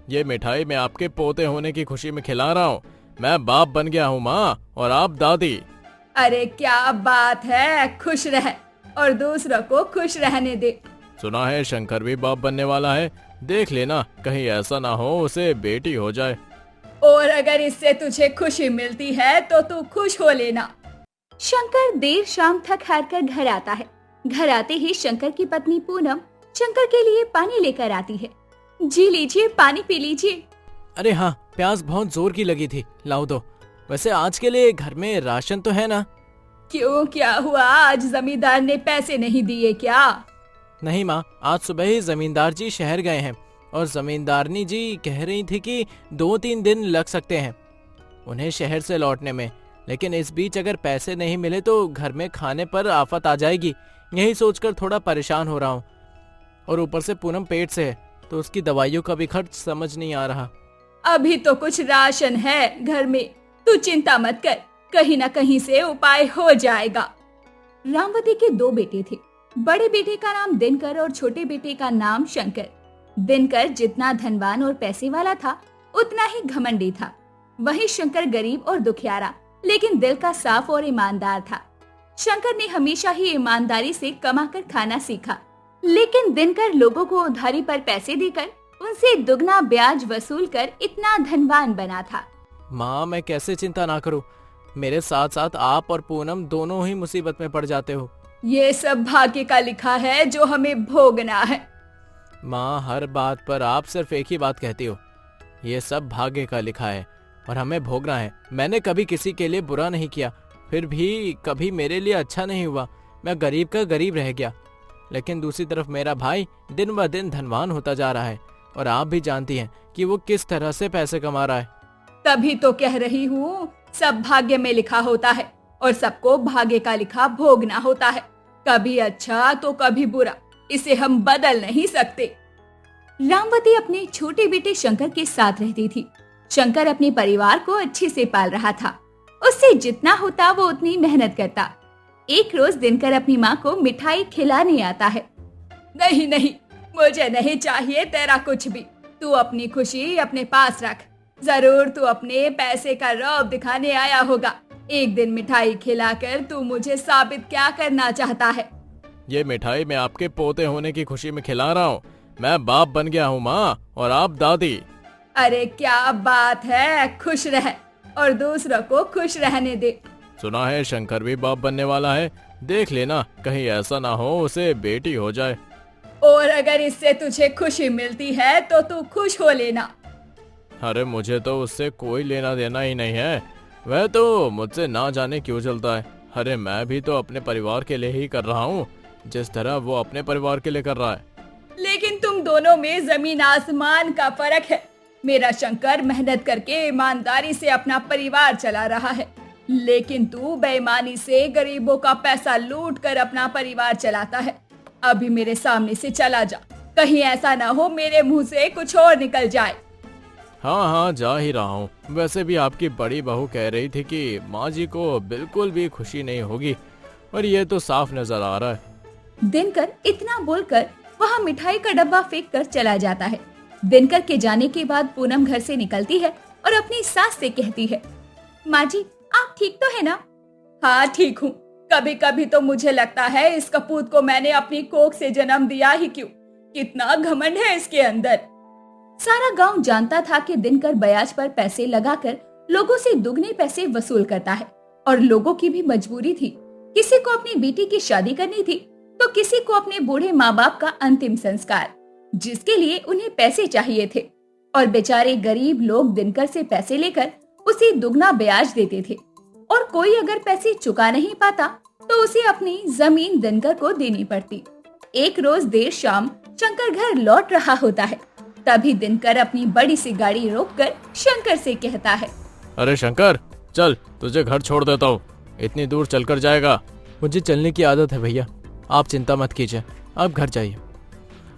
ये मिठाई मैं आपके पोते होने की खुशी में खिला रहा हूँ। मैं बाप बन गया हूँ माँ, और आप दादी। अरे क्या बात है, खुश रह और दूसरों को खुश रहने दे। सुना है शंकर भी बाप बनने वाला है, देख लेना कहीं ऐसा ना हो उसे बेटी हो जाए। और अगर इससे तुझे खुशी मिलती है तो तू खुश हो लेना। शंकर देर शाम थक हार कर घर आता है। घर आते ही शंकर की पत्नी पूनम शंकर के लिए पानी लेकर आती है। जी लीजिए, पानी पी लीजिए। अरे हाँ, प्यास बहुत जोर की लगी थी, लाओ दो। वैसे आज के लिए घर में राशन तो है ना? क्यों, क्या हुआ? आज जमींदार ने पैसे नहीं दिए क्या? नहीं माँ, आज सुबह ही जमींदार जी शहर गए हैं और जमींदारनी जी कह रही थी कि 2-3 दिन लग सकते हैं उन्हें शहर से लौटने में। लेकिन इस बीच अगर पैसे नहीं मिले तो घर में खाने पर आफत आ जाएगी, यही सोचकर थोड़ा परेशान हो रहा हूँ। और ऊपर से पूनम पेट से है तो उसकी दवाइयों का भी खर्च समझ नहीं आ रहा। अभी तो कुछ राशन है घर में, तू चिंता मत कर, कहीं ना कहीं से उपाय हो जाएगा। रामवती के 2 बेटे थे। बड़े बेटे का नाम दिनकर और छोटे बेटे का नाम शंकर। दिनकर जितना धनवान और पैसे वाला था उतना ही घमंडी था। वहीं शंकर गरीब और दुखियारा लेकिन दिल का साफ और ईमानदार था। शंकर ने हमेशा ही ईमानदारी से कमाकर खाना सीखा, लेकिन दिनकर लोगों को उधारी पर पैसे देकर उनसे दुगना ब्याज वसूल कर इतना धनवान बना था। माँ, मैं कैसे चिंता ना करूं? मेरे साथ साथ आप और पूनम दोनों ही मुसीबत में पड़ जाते हो। ये सब भाग्य का लिखा है जो हमें भोगना है। माँ, हर बात पर आप सिर्फ एक ही बात कहती हो, ये सब भाग्य का लिखा है और हमें भोगना है। मैंने कभी किसी के लिए बुरा नहीं किया, फिर भी कभी मेरे लिए अच्छा नहीं हुआ। मैं गरीब का गरीब रह गया। लेकिन दूसरी तरफ मेरा भाई दिन ब दिन धनवान होता जा रहा है और आप भी जानती हैं कि वो किस तरह से पैसे कमा रहा है। तभी तो कह रही हूँ, सब भाग्य में लिखा होता है और सबको भाग्य का लिखा भोगना होता है। कभी अच्छा तो कभी बुरा, इसे हम बदल नहीं सकते। रामवती अपने छोटे बेटे शंकर के साथ रहती थी। शंकर अपने परिवार को अच्छे से पाल रहा था। उससे जितना होता वो उतनी मेहनत करता। एक रोज दिनकर अपनी माँ को मिठाई खिलाने आता है। नहीं नहीं, मुझे नहीं चाहिए तेरा कुछ भी। तू अपनी खुशी अपने पास रख। जरूर तू अपने पैसे का रौब दिखाने आया होगा। एक दिन मिठाई खिलाकर तू मुझे साबित क्या करना चाहता है? ये मिठाई मैं आपके पोते होने की खुशी में खिला रहा हूँ। मैं बाप बन गया हूँ माँ, और आप दादी। अरे क्या बात है, खुश रह और दूसरों को खुश रहने दे। सुना है शंकर भी बाप बनने वाला है, देख लेना कहीं ऐसा ना हो उसे बेटी हो जाए। और अगर इससे तुझे खुशी मिलती है तो तू खुश हो लेना। अरे मुझे तो उससे कोई लेना देना ही नहीं है, वह तो मुझसे ना जाने क्यों चलता है। अरे मैं भी तो अपने परिवार के लिए ही कर रहा हूँ, जिस तरह वो अपने परिवार के लिए कर रहा है। लेकिन तुम दोनों में जमीन आसमान का फर्क है। मेरा शंकर मेहनत करके ईमानदारी से अपना परिवार चला रहा है, लेकिन तू बेईमानी से गरीबों का पैसा लूट कर अपना परिवार चलाता है। अभी मेरे सामने से चला जा, कहीं ऐसा ना हो मेरे मुंह से कुछ और निकल जाए। हाँ हाँ, जा ही रहा हूँ। वैसे भी आपकी बड़ी बहू कह रही थी कि माँ जी को बिल्कुल भी खुशी नहीं होगी, और ये तो साफ नजर आ रहा है। दिनकर इतना बोलकर वहाँ मिठाई का डब्बा फेंक कर चला जाता है। दिनकर के जाने के बाद पूनम घर से निकलती है और अपनी सास से कहती है, माँ जी आप ठीक तो है ना? हाँ ठीक हूँ। कभी कभी तो मुझे लगता है इस कपूत को मैंने अपनी कोख से जन्म दिया ही क्यों। कितना घमंड है इसके अंदर। सारा गांव जानता था कि दिनकर ब्याज पर पैसे लगाकर लोगों से दुगने पैसे वसूल करता है, और लोगों की भी मजबूरी थी। किसी को अपनी बेटी की शादी करनी थी तो किसी को अपने बूढ़े माँ बाप का अंतिम संस्कार, जिसके लिए उन्हें पैसे चाहिए थे। और बेचारे गरीब लोग दिनकर से पैसे लेकर उसे दुगना ब्याज देते थे, और कोई अगर पैसे चुका नहीं पाता तो उसे अपनी जमीन दिनकर को देनी पड़ती। एक रोज देर शाम शंकर घर लौट रहा होता है। तभी दिनकर अपनी बड़ी सी गाड़ी रोककर शंकर से कहता है, अरे शंकर, चल तुझे घर छोड़ देता हूँ। इतनी दूर चलकर जाएगा? मुझे चलने की आदत है भैया, आप चिंता मत कीजिए, आप घर जाइए।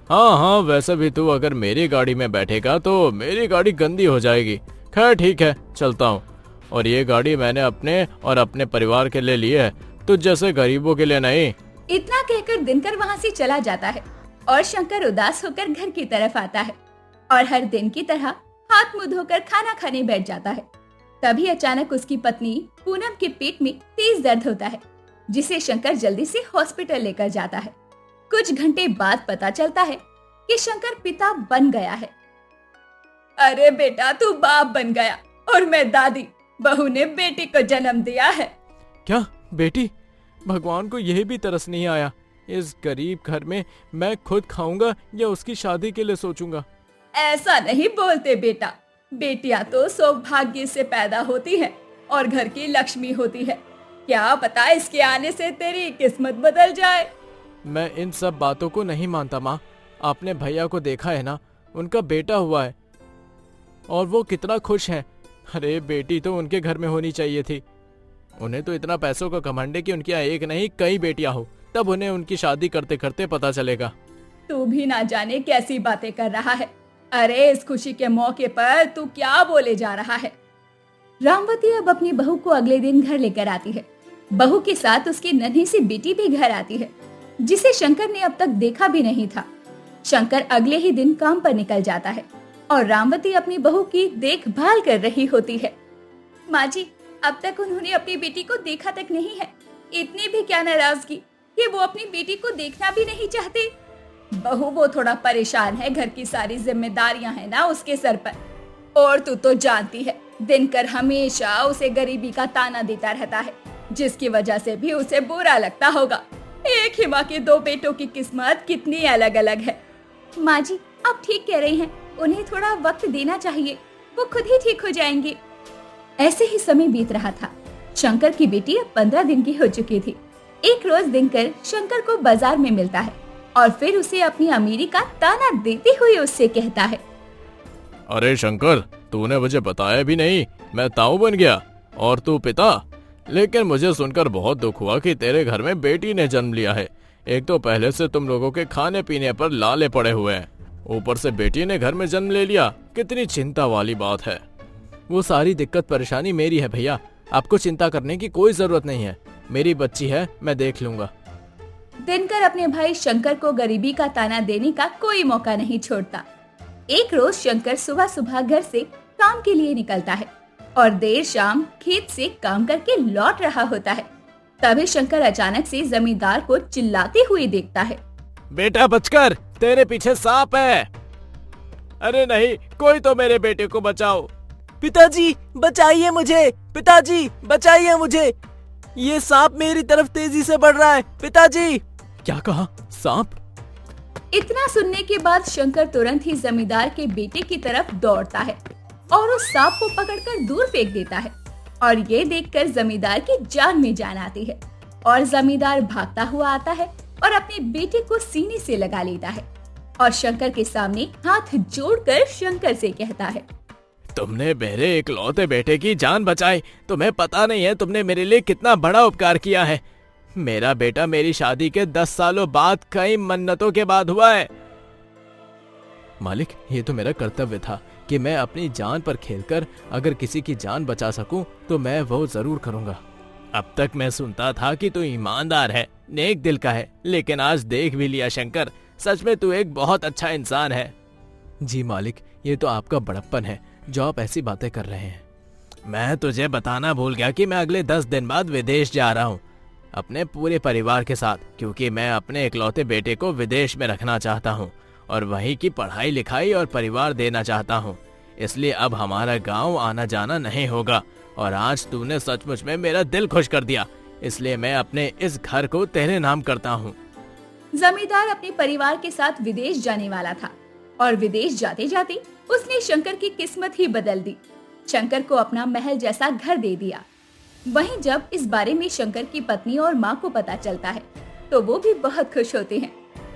हाँ हाँ, वैसे भी तू अगर मेरी गाड़ी में बैठेगा तो मेरी गाड़ी गंदी हो जाएगी। खैर ठीक है, चलता हूँ। और ये गाड़ी मैंने अपने और अपने परिवार के लिए ली है, तुझ जैसे गरीबों के लिए नहीं। इतना कहकर दिनकर वहाँ से चला जाता है और शंकर उदास होकर घर की तरफ आता है। और हर दिन की तरह हाथ मुंह धोकर खाना खाने बैठ जाता है। तभी अचानक उसकी पत्नी पूनम के पेट में तेज दर्द होता है, जिसे शंकर जल्दी से हॉस्पिटल लेकर जाता है। कुछ घंटे बाद पता चलता है कि शंकर पिता बन गया है। अरे बेटा, तू बाप बन गया और मैं दादी। बहू ने बेटी को जन्म दिया है। क्या बेटी? भगवान को यही भी तरस नहीं आया। इस गरीब घर में मैं खुद खाऊंगा या उसकी शादी के लिए सोचूंगा? ऐसा नहीं बोलते बेटा, बेटियां तो सौभाग्य से पैदा होती हैं और घर की लक्ष्मी होती है। क्या पता इसके आने से तेरी किस्मत बदल जाए। मैं इन सब बातों को नहीं मानता माँ। आपने भैया को देखा है ना, उनका बेटा हुआ है और वो कितना खुश हैं। अरे बेटी तो उनके घर में होनी चाहिए थी। उन्हें तो इतना पैसों का घमंड है कि उनकी एक नहीं कई बेटियां हो, तब उन्हें उनकी शादी करते करते पता चलेगा। तू भी ना जाने कैसी बातें कर रहा है। अरे इस खुशी के मौके पर तू क्या बोले जा रहा है। रामवती अब अपनी बहू को अगले दिन घर लेकर आती है। बहू के साथ उसकी नन्ही सी बेटी भी घर आती है, जिसे शंकर ने अब तक देखा भी नहीं था। शंकर अगले ही दिन काम पर निकल जाता है और रामवती अपनी बहू की देखभाल कर रही होती है। माँ जी, अब तक उन्होंने अपनी बेटी को देखा तक नहीं है। इतनी भी क्या नाराजगी कि वो अपनी बेटी को देखना भी नहीं चाहते। बहू वो थोड़ा परेशान है, घर की सारी जिम्मेदारियां हैं ना उसके सर पर। और तू तो जानती है, दिनकर हमेशा उसे गरीबी का ताना देता रहता है, जिसकी वजह से भी उसे बुरा लगता होगा। एक ही माँ के दो बेटों की किस्मत कितनी अलग अलग है। माँ जी, आप ठीक कह रही हैं। उन्हें थोड़ा वक्त देना चाहिए, वो खुद ही ठीक हो जाएंगे। ऐसे ही समय बीत रहा था। शंकर की बेटी अब 15 दिन की हो चुकी थी। एक रोज दिनकर शंकर को बाजार में मिलता है और फिर उसे अपनी अमीरी का ताना देते हुए उससे कहता है, अरे शंकर, तूने मुझे बताया भी नहीं, मैं ताऊ बन गया और तू पिता। लेकिन मुझे सुनकर बहुत दुख हुआ कि तेरे घर में बेटी ने जन्म लिया है। एक तो पहले से तुम लोगों के खाने पीने पर लाले पड़े हुए हैं, ऊपर से बेटी ने घर में जन्म ले लिया। कितनी चिंता वाली बात है। वो सारी दिक्कत परेशानी मेरी है भैया, आपको चिंता करने की कोई जरूरत नहीं है। मेरी बच्ची है, मैं देख लूंगा। दिनकर अपने भाई शंकर को गरीबी का ताना देने का कोई मौका नहीं छोड़ता। एक रोज शंकर सुबह सुबह घर से काम के लिए निकलता है और देर शाम खेत से काम करके लौट रहा होता है। तभी शंकर अचानक से जमींदार को चिल्लाते हुए देखता है, बेटा बचकर, तेरे पीछे सांप है। अरे नहीं, कोई तो मेरे बेटे को बचाओ। पिताजी बचाइए मुझे, पिताजी बचाइए मुझे, ये सांप मेरी तरफ तेजी से बढ़ रहा है, पिताजी। क्या कहा? सांप? इतना सुनने के बाद शंकर तुरंत ही जमींदार के बेटे की तरफ दौड़ता है और उस सांप को पकड़कर दूर फेंक देता है। और ये देखकर जमींदार की जान में जान आती है और जमींदार भागता हुआ आता है और अपने बेटे को सीने से लगा लेता है और शंकर के सामने हाथ जोड़कर शंकर से कहता है, तुमने मेरे इकलौते बेटे की जान बचाई। तुम्हें पता नहीं है तुमने मेरे लिए कितना बड़ा उपकार किया है। मेरा बेटा मेरी शादी के 10 सालों बाद कई मन्नतों के बाद हुआ है। मालिक, ये तो मेरा कर्तव्य था कि मैं अपनी जान पर खेलकर अगर किसी की जान बचा सकूं तो मैं वो जरूर करूंगा। अब तक मैं सुनता था कि तू ईमानदार है, नेक दिल का है, लेकिन आज देख भी लिया शंकर, सच में तू एक बहुत अच्छा इंसान है। जी मालिक, ये तो आपका बड़प्पन है जो आप ऐसी बातें कर रहे हैं। मैं तुझे बताना भूल गया कि मैं अगले 10 दिन बाद विदेश जा रहा हूँ अपने पूरे परिवार के साथ, क्योंकि मैं अपने इकलौते बेटे को विदेश में रखना चाहता हूँ और वहीं की पढ़ाई लिखाई और परिवार देना चाहता हूँ। इसलिए अब हमारा गांव आना जाना नहीं होगा और आज तूने सचमुच में मेरा दिल खुश कर दिया, इसलिए मैं अपने इस घर को तेरे नाम करता हूँ। जमींदार अपने परिवार के साथ विदेश जाने वाला था और विदेश जाते जाते उसने शंकर की किस्मत ही बदल दी। शंकर को अपना महल जैसा घर दे दिया। वहीं जब इस बारे में शंकर की पत्नी और माँ को पता चलता है तो वो भी बहुत खुश होते हैं।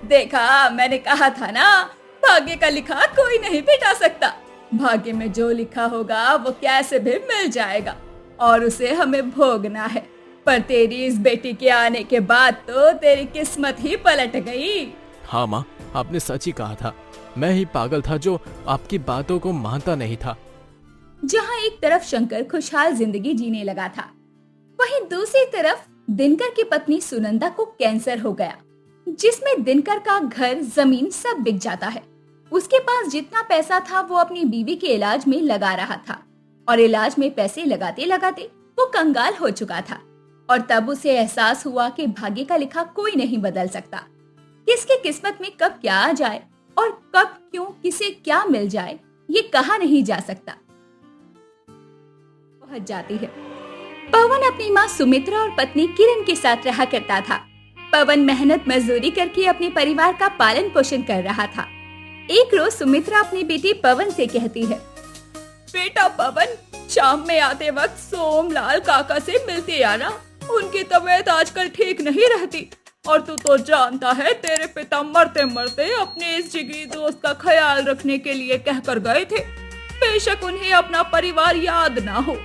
देखा, मैंने कहा था ना, भाग्य का लिखा कोई नहीं मिटा सकता। भाग्य में जो लिखा होगा वो कैसे भी मिल जाएगा और उसे हमें भोगना है। पर तेरी इस बेटी के आने के बाद तो तेरी किस्मत ही पलट गई। हाँ माँ, आपने सच ही कहा था। मैं ही पागल था जो आपकी बातों को मानता नहीं था। जहाँ एक तरफ शंकर खुशहाल जिंदगी जीने लगा था, वहीं दूसरी तरफ दिनकर की पत्नी सुनंदा को कैंसर हो गया, जिसमें दिनकर का घर जमीन सब बिक जाता है। उसके पास जितना पैसा था वो अपनी बीवी के इलाज में लगा रहा था और इलाज में पैसे लगाते लगाते वो कंगाल हो चुका था। और तब उसे एहसास हुआ कि भाग्य का लिखा कोई नहीं बदल सकता। किसकी किस्मत में कब क्या आ जाए और कब क्यों किसे क्या मिल जाए ये कहा नहीं जा सकता। पहुंच जाती है। पवन अपनी माँ सुमित्रा और पत्नी किरण के साथ रहा करता था। पवन मेहनत मजदूरी करके अपने परिवार का पालन पोषण कर रहा था। एक रोज सुमित्रा अपनी बेटी पवन से कहती है, बेटा पवन, शाम में आते वक्त सोमलाल काका से मिलते आना। उनकी तबीयत आजकल ठीक नहीं रहती और तू तो जानता है तेरे पिता मरते मरते अपने इस जिगरी दोस्त का ख्याल रखने के लिए कहकर गए थे। बेशक उन्हें अपना परिवार याद ना हो।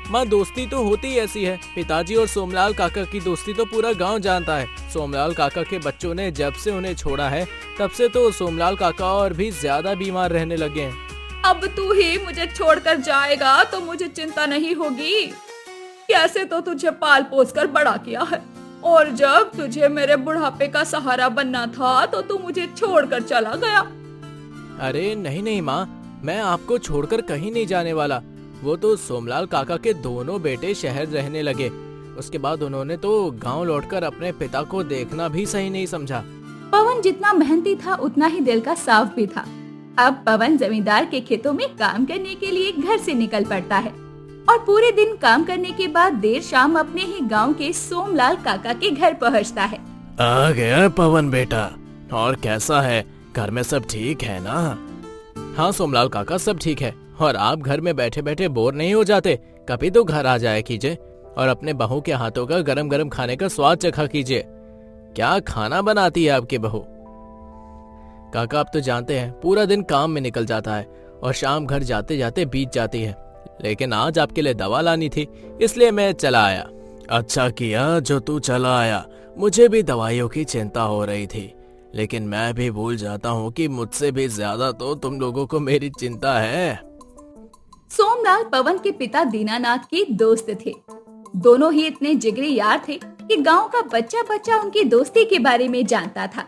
माँ, दोस्ती तो होती ही ऐसी है। पिताजी और सोमलाल काका की दोस्ती तो पूरा गांव जानता है। सोमलाल काका के बच्चों ने जब से उन्हें छोड़ा है तब से तो सोमलाल काका और भी ज्यादा बीमार रहने लगे हैं। अब तू ही मुझे छोड़कर जाएगा तो मुझे चिंता नहीं होगी। कैसे तो तुझे पाल पोस कर बड़ा किया है और जब तुझे मेरे बुढ़ापे का सहारा बनना था तो तू मुझे छोड़कर चला गया। अरे नहीं नहीं माँ, मैं आपको छोड़कर कहीं नहीं जाने वाला। वो तो सोमलाल काका के दोनों बेटे शहर रहने लगे। उसके बाद उन्होंने तो गांव लौटकर अपने पिता को देखना भी सही नहीं समझा। पवन जितना मेहनती था उतना ही दिल का साफ भी था। अब पवन जमींदार के खेतों में काम करने के लिए घर से निकल पड़ता है और पूरे दिन काम करने के बाद देर शाम अपने ही गांव के सोमलाल काका के घर पहुंचता है। आ गया पवन बेटा, और कैसा है? घर में सब ठीक है ना? हाँ सोमलाल काका, सब ठीक है। और आप घर में बैठे बैठे बोर नहीं हो जाते? कभी तो घर आ जाया कीजिए और अपने बहू के हाथों का गरम गरम खाने का स्वाद चखा कीजिए। क्या खाना बनाती है आपकी बहू? काका, आप तो जानते हैं पूरा दिन काम में निकल जाता है और शाम घर जाते जाते बीत जाती है। लेकिन आज आपके लिए दवा लानी थी, इसलिए मैं चला आया। अच्छा किया जो तू चला आया। मुझे भी दवाइयों की चिंता हो रही थी, लेकिन मैं भी भूल जाता हूँ कि मुझसे भी ज्यादा तो तुम लोगों को मेरी चिंता है। सोमलाल पवन के पिता दीनानाथ के दोस्त थे। दोनों ही इतने जिगरी यार थे कि गांव का बच्चा बच्चा उनकी दोस्ती के बारे में जानता था।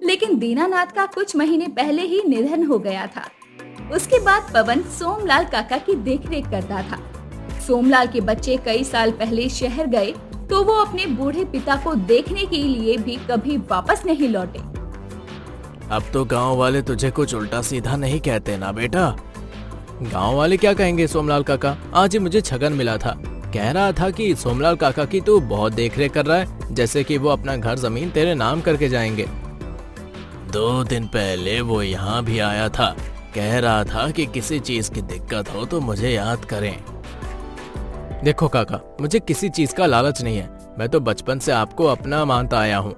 लेकिन दीनानाथ का कुछ महीने पहले ही निधन हो गया था। उसके बाद पवन सोमलाल काका की देखरेख करता था। सोमलाल के बच्चे कई साल पहले शहर गए तो वो अपने बूढ़े पिता को देखने के लिए भी कभी वापस नहीं लौटे। अब तो गांव वाले तुझे कुछ उल्टा सीधा नहीं कहते ना बेटा? गांव वाले क्या कहेंगे सोमलाल काका? आज ही मुझे छगन मिला था, कह रहा था कि सोमलाल काका की तू बहुत देखरेख कर रहा है, जैसे कि वो अपना घर जमीन तेरे नाम करके जाएंगे। 2 दिन पहले वो यहाँ भी आया था, कह रहा था कि किसी चीज की दिक्कत हो तो मुझे याद करें। देखो काका, मुझे किसी चीज का लालच नहीं है। मैं तो बचपन से आपको अपना मानता आया हूँ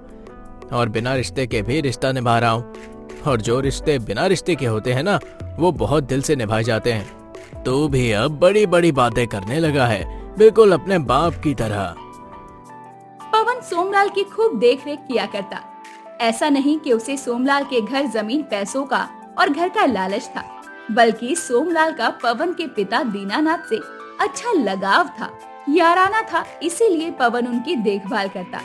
और बिना रिश्ते के भी रिश्ता निभा रहा हूँ। और जो रिश्ते बिना रिश्ते के होते हैं ना, वो बहुत दिल से निभाए जाते हैं। तू भी अब बड़ी बड़ी बातें करने लगा है, बिल्कुल अपने बाप की तरह। पवन सोमलाल की खूब देखरेख किया करता। ऐसा नहीं कि उसे सोमलाल के घर जमीन पैसों का और घर का लालच था, बल्कि सोमलाल का पवन के पिता दीनानाथ से अच्छा लगाव था, याराना था, इसीलिए पवन उनकी देखभाल करता।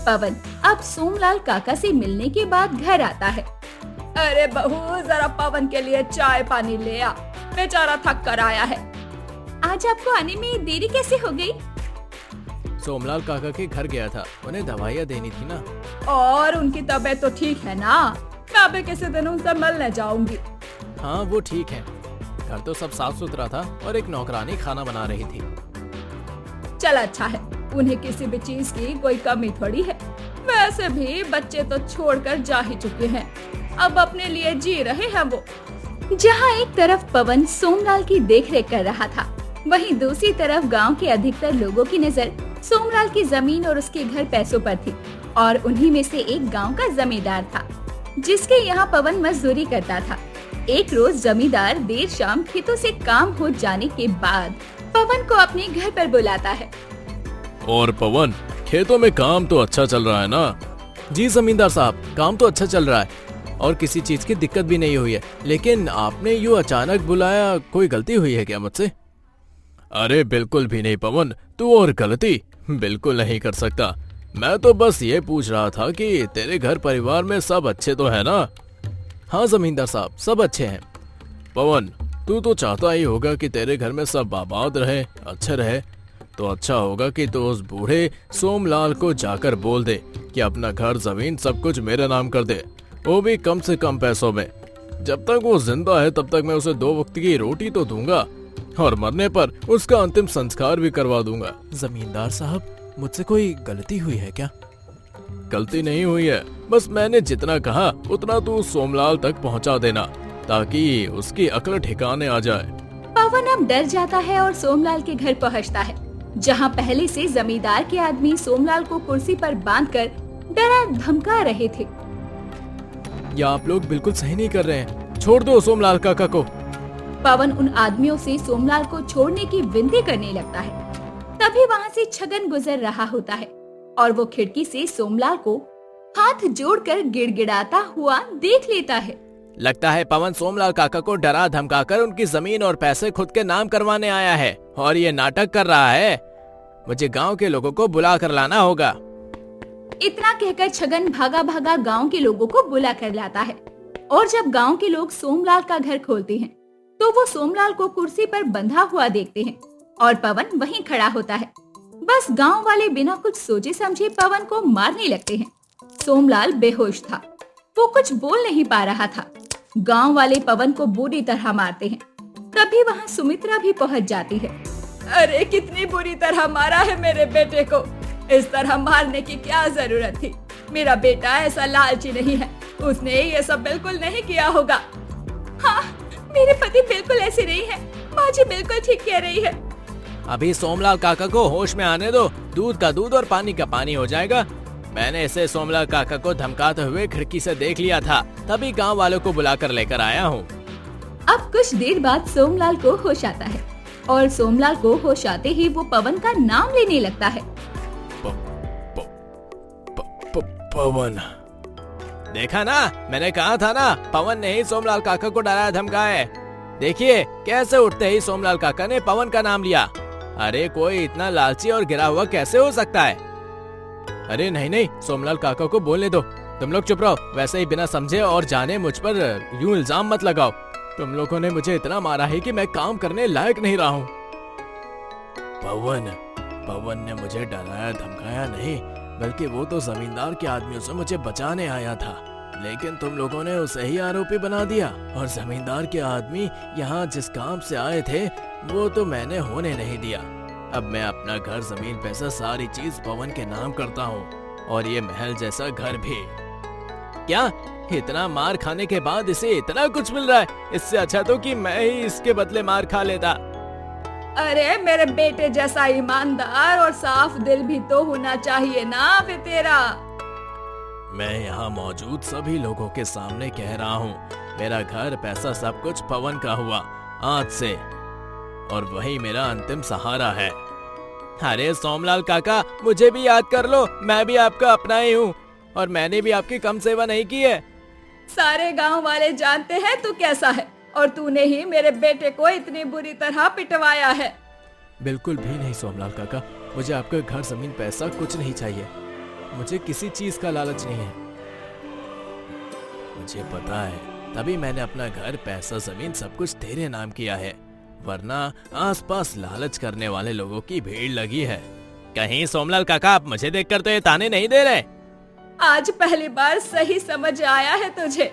पवन अब सोमलाल काका से मिलने के बाद घर आता है। अरे बहू, जरा पवन के लिए चाय पानी ले आ, बेचारा थक कर आया है। आज आपको आने में देरी कैसे हो गई? सोमलाल काका के घर गया था, उन्हें दवाइयाँ देनी थी ना। और उनकी तबीयत तो ठीक है ना? मैं अभी किसी दिन उनसे मिलने जाऊंगी। हाँ वो ठीक है, घर तो सब साफ सुथरा था और एक नौकरानी खाना बना रही थी। चल अच्छा है, उन्हें किसी भी चीज की कोई कमी थोड़ी है। वैसे भी बच्चे तो छोड़कर जा ही चुके हैं, अब अपने लिए जी रहे हैं वो। जहाँ एक तरफ पवन सोमलाल की देखरेख कर रहा था, वहीं दूसरी तरफ गांव के अधिकतर लोगों की नजर सोमलाल की जमीन और उसके घर पैसों पर थी। और उन्हीं में से एक गांव का जमींदार था, जिसके यहाँ पवन मजदूरी करता था। एक रोज जमींदार देर शाम खेतों से काम हो जाने के बाद पवन को अपने घर पर बुलाता है। और पवन, खेतों में काम तो अच्छा चल रहा है ना? जी जमींदार साहब, काम तो अच्छा चल रहा है और किसी चीज की दिक्कत भी नहीं हुई है। लेकिन आपने यूँ अचानक बुलाया, कोई गलती हुई है क्या मुझसे? अरे बिल्कुल भी नहीं पवन, तू और गलती बिल्कुल नहीं कर सकता। मैं तो बस ये पूछ रहा था कि तेरे घर परिवार में सब अच्छे तो है ना? हाँ जमींदार साहब, सब अच्छे हैं। पवन, तू तो चाहता ही होगा कि तेरे घर में सब आबाद रहे, अच्छे रहे। तो अच्छा होगा कि तू उस बूढ़े सोमलाल को जाकर बोल दे कि अपना घर जमीन सब कुछ मेरे नाम कर दे, वो भी कम से कम पैसों में। जब तक वो जिंदा है तब तक मैं उसे 2 वक्त की रोटी तो दूंगा और मरने पर उसका अंतिम संस्कार भी करवा दूंगा। जमींदार साहब, मुझसे कोई गलती हुई है क्या? गलती नहीं हुई है, बस मैंने जितना कहा उतना तू सोमलाल तक पहुंचा देना ताकि उसकी अक्ल ठिकाने आ जाए। पवन अब डर जाता है और सोमलाल के घर पहुंचता है, जहां पहले से जमींदार के आदमी सोमलाल को कुर्सी पर बांधकर डरा धमका रहे थे। या आप लोग बिल्कुल सही नहीं कर रहे हैं, छोड़ दो सोमलाल काका को। पवन उन आदमियों से सोमलाल को छोड़ने की विनती करने लगता है। तभी वहाँ से छगन गुजर रहा होता है और वो खिड़की से सोमलाल को हाथ जोड़कर गिड़गिड़ाता हुआ देख लेता है। लगता है पवन सोमलाल काका को डरा धमकाकर उनकी जमीन और पैसे खुद के नाम करवाने आया है और ये नाटक कर रहा है। मुझे गांव के लोगों को बुला कर लाना होगा। इतना कहकर छगन भागा भागा गांव के लोगों को बुला कर लाता है और जब गांव के लोग सोमलाल का घर खोलते हैं तो वो सोमलाल को कुर्सी पर बंधा हुआ देखते हैं और पवन वहीं खड़ा होता है। बस गांव वाले बिना कुछ सोचे समझे पवन को मारने लगते हैं। सोमलाल बेहोश था, वो कुछ बोल नहीं पा रहा था। गांव वाले पवन को बुरी तरह मारते हैं। तभी वहाँ सुमित्रा भी पहुँच जाती है। अरे कितनी बुरी तरह मारा है मेरे बेटे को, इस तरह मारने की क्या जरूरत थी। मेरा बेटा ऐसा लालची नहीं है, उसने ये सब बिल्कुल नहीं किया होगा। हाँ, मेरे पति बिल्कुल ऐसे नहीं है, माँ जी बिल्कुल ठीक कह रही है। अभी सोमलाल काका को होश में आने दो, दूध का दूध और पानी का पानी हो जाएगा। मैंने इसे सोमलाल काका को धमकाते हुए खिड़की से देख लिया था, तभी गांव वालों को बुलाकर लेकर आया हूँ। अब कुछ देर बाद सोमलाल को होश आता है और सोमलाल को होश आते ही वो पवन का नाम लेने लगता है। पवन, देखा ना, मैंने कहा था ना, पवन ने ही सोमलाल काका को डराया धमकाया। देखिए कैसे उठते ही सोमलाल काका ने पवन का नाम लिया। अरे कोई इतना लालची और गिरा हुआ कैसे हो सकता है? अरे नहीं, सोमलाल काका को बोलने दो। तुम लोग चुप रहो, वैसे ही बिना समझे और जाने मुझ पर यूं इल्जाम मत लगाओ। तुम लोगों ने मुझे इतना मारा है कि मैं काम करने लायक नहीं रहा हूँ। पवन ने मुझे डराया धमकाया नहीं, बल्कि वो तो जमींदार के आदमियों से मुझे बचाने आया था, लेकिन तुम लोगों ने उसे ही आरोपी बना दिया। और जमींदार के आदमी यहाँ जिस काम से आए थे वो तो मैंने होने नहीं दिया। अब मैं अपना घर, जमीन, पैसा, सारी चीज पवन के नाम करता हूँ और ये महल जैसा घर भी। क्या इतना मार खाने के बाद इसे इतना कुछ मिल रहा है? इससे अच्छा तो कि मैं ही इसके बदले मार खा लेता। अरे मेरे बेटे जैसा ईमानदार और साफ दिल भी तो होना चाहिए ना वे तेरा। मैं यहाँ मौजूद सभी लोगों के सामने कह रहा हूँ, मेरा घर, पैसा, सब कुछ पवन का हुआ आज से, और वही मेरा अंतिम सहारा है। अरे सोमलाल काका, मुझे भी याद कर लो, मैं भी आपका अपना ही हूँ और मैंने भी आपकी कम सेवा नहीं की है। सारे गांव वाले जानते हैं तू कैसा है और तूने ही मेरे बेटे को इतनी बुरी तरह पिटवाया है। बिल्कुल भी नहीं सोमलाल काका, मुझे आपका घर, जमीन, पैसा कुछ नहीं चाहिए। मुझे किसी चीज का लालच नहीं है। मुझे पता है, तभी मैंने अपना घर, पैसा, जमीन सब कुछ तेरे नाम किया है, वरना आसपास लालच करने वाले लोगों की भीड़ लगी है। कहीं सोमलाल काका आप मुझे देखकर तो ये ताने नहीं दे रहे? आज पहली बार सही समझ आया है तुझे।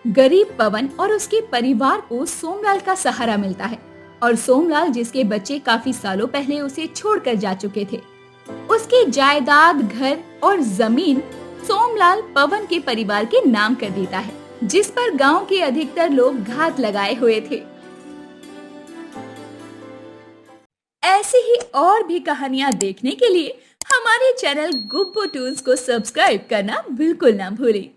गरीब पवन और उसके परिवार को सोमलाल का सहारा मिलता है और सोमलाल, जिसके बच्चे काफी सालों पहले उसे छोड़कर जा चुके थे, उसकी जायदाद, घर और जमीन सोमलाल पवन के परिवार के नाम कर देता है, जिस पर गांव के अधिकतर लोग घात लगाए हुए थे। ऐसी ही और भी कहानियां देखने के लिए हमारे चैनल गुब्बू टून्स को सब्सक्राइब करना बिल्कुल ना भूलें।